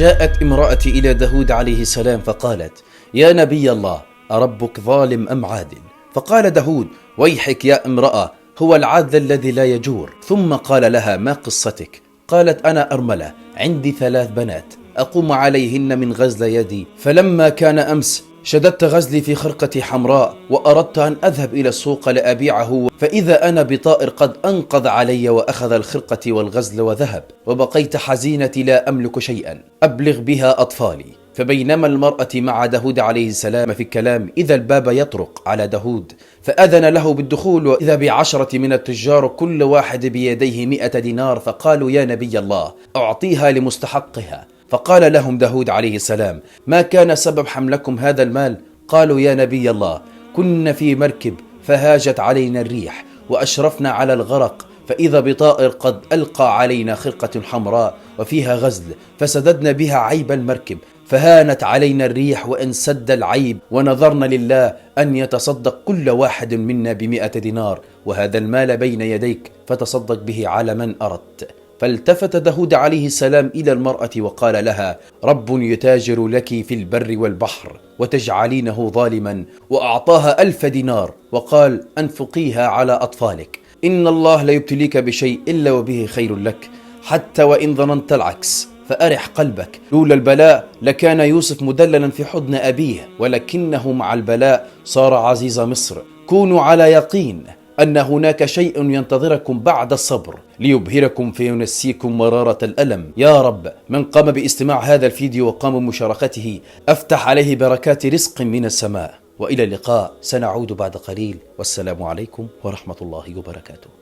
جاءت امرأة إلى داود عليه السلام فقالت: يا نبي الله، أربك ظالم أم عادل؟ فقال داود: ويحك يا امرأة، هو العدل الذي لا يجور. ثم قال لها: ما قصتك؟ قالت: أنا أرملة، عندي 3 بنات، أقوم عليهن من غزل يدي، فلما كان أمس شددت غزلي في خرقة حمراء، وأردت أن أذهب إلى السوق لأبيعه، فإذا أنا بطائر قد أنقض علي وأخذ الخرقة والغزل وذهب، وبقيت حزينتي لا أملك شيئا أبلغ بها أطفالي. فبينما المرأة مع داود عليه السلام في الكلام، إذا الباب يطرق على داود، فأذن له بالدخول، وإذا ب10 من التجار كل واحد بيديه 100 دينار، فقالوا: يا نبي الله، أعطيها لمستحقها. فقال لهم داود عليه السلام: ما كان سبب حملكم هذا المال؟ قالوا: يا نبي الله، كنا في مركب فهاجت علينا الريح وأشرفنا على الغرق، فإذا بطائر قد ألقى علينا خرقة حمراء وفيها غزل، فسددنا بها عيب المركب، فهانت علينا الريح وانسد العيب، ونظرنا لله أن يتصدق كل واحد منا ب100 دينار، وهذا المال بين يديك فتصدق به على من أردت. فالتفت داود عليه السلام إلى المرأة وقال لها: رب يتاجر لك في البر والبحر وتجعلينه ظالما، وأعطاها 1000 دينار وقال: أنفقيها على أطفالك، إن الله لا يبتليك بشيء إلا وبه خير لك، حتى وإن ظننت العكس، فأرح قلبك. لولا البلاء لكان يوسف مدللا في حضن أبيه، ولكنه مع البلاء صار عزيز مصر. كونوا على يقين أن هناك شيء ينتظركم بعد الصبر ليبهركم فينسيكم مرارة الألم. يا رب، من قام باستماع هذا الفيديو وقام بمشاركته أفتح عليه بركات رزق من السماء. وإلى اللقاء، سنعود بعد قليل، والسلام عليكم ورحمة الله وبركاته.